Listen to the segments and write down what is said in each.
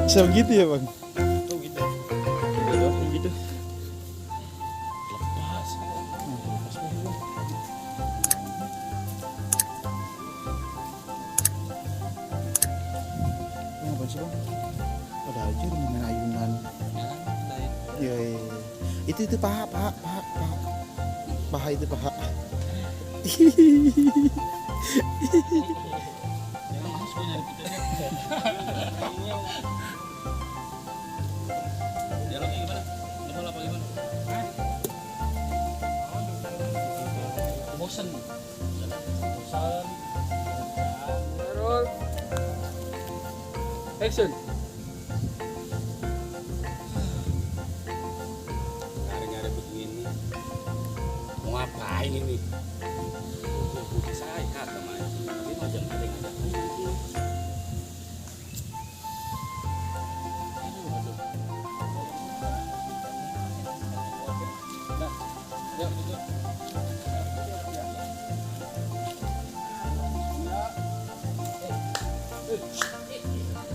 Bisa begitu ya bang? Tuh gitu. Gitu. Gitu. Lepas. Lepas dulu. Ini ngapain sih bang? Ada aja lu main ayunan. Iya, iya, iya. Itu paha itu paha. Jangan mas gue nyari picanya. Dialognya gimana? Level apa gimana? Bosan. Bosan. Roll. Action. Nyari-nyari begini. Mau ngapain ini? Budi saya kata main. Tapi macam ada yang ngajak main gitu. Nah, yuk gitu.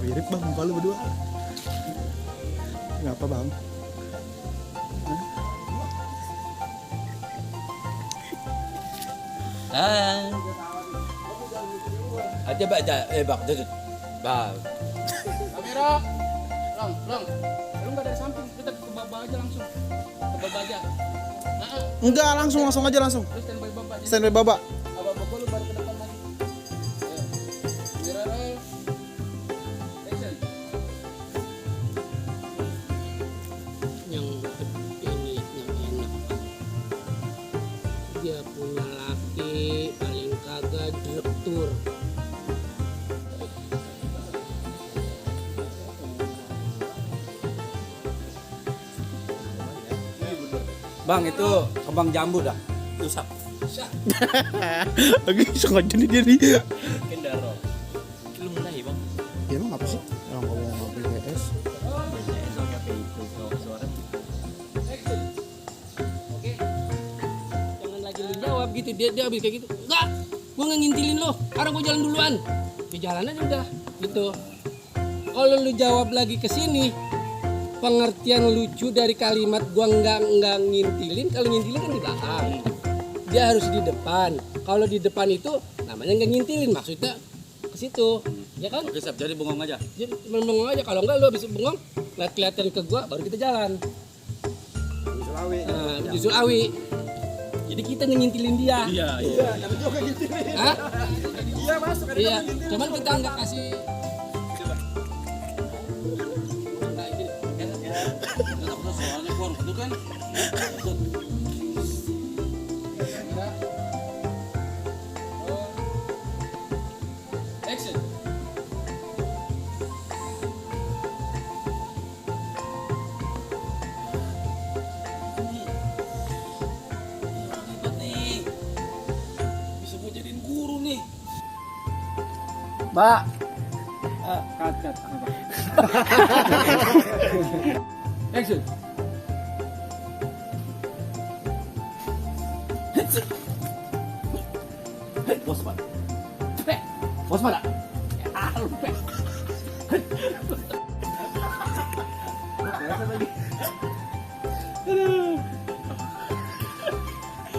Mirip bang muka lu berdua. Ngapa bang? Aja baca, bak, duduk. Bak. Kamera. Long. Lu enggak dari samping, kita ke bawah aja langsung. Ke bawah aja. Heeh. Enggak, langsung aja langsung. Terus standby baba aja. Standby baba. Baba lu baru ke depan lagi. Ayo. Kamera roll. Action. Yang ini yang enak, dia punya laki paling kagak direktur. Bang, itu kembang jambu dah. Usap. Lagi sengaja nih dia nih. Kendaro. Lu mulai, Bang. Ya emang apa sih? Orang ngomong BTS. Oke. Jangan lagi lu jawab gitu, dia habis kayak gitu. Enggak, gua nggak ngintilin lo. Karena gua jalan duluan. Di jalan aja udah gitu. Kalau lu jawab lagi ke sini, pengertian lucu dari kalimat gua nggak ngintilin, kalau ngintilin kan di belakang, dia harus di depan. Kalau di depan itu namanya nggak ngintilin, maksudnya ke situ, ya kan? Oke, siap. Jadi bengong aja. Jadi bengong aja, kalau enggak lu habis bengong kelihatan ke gua baru kita jalan. Nah, di Sulawi. Jadi kita ngintilin dia. Iya. Tapi juga gitu. Hah? Iya masuk. Iya, cuman kita nggak kasih. Soalnya gua itu kan. Action. Hebat nih. Bisa gua jadiin guru nih. Mbak. Cut. Action. Bos mana? Bos mana? Lupa.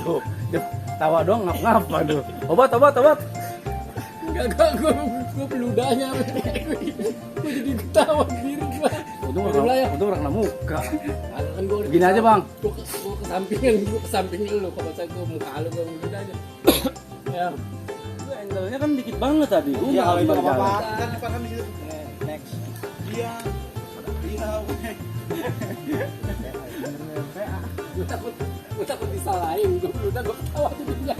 Tuh, dia tawa doang ngapa tuh. Obat. Gak, gue peludahnya. Gue jadi ketawa diri gue. Untung orang muka. Kan gue Gini aja, Bang. Gue ke sampingnya lu. Kalau saya gue muka lu, gue peludahnya. Ya. Angle-nya kan dikit banget tadi. Iya, kalau itu Udah, apa-apa. jalan. Kan dipasang di situ. Next. Iya. Gue takut disalahin. Gue peludah, gue ketawa jadinya.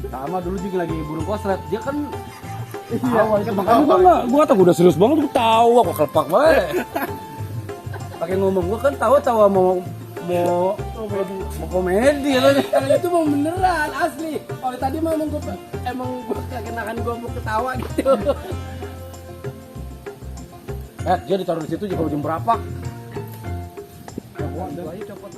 Sama dulu juga lagi burung koslet. Dia kan itu makanya gua tahu udah serius banget gua tawa kok kelepak banget. Pakai ngomong gua kan tawa mau komedi ya. Kalau itu mau beneran asli. Kalau tadi mau emang gue kenakan gue mau ketawa gitu. Dia ditaruh di situ juga jam berapa? Ayo copot.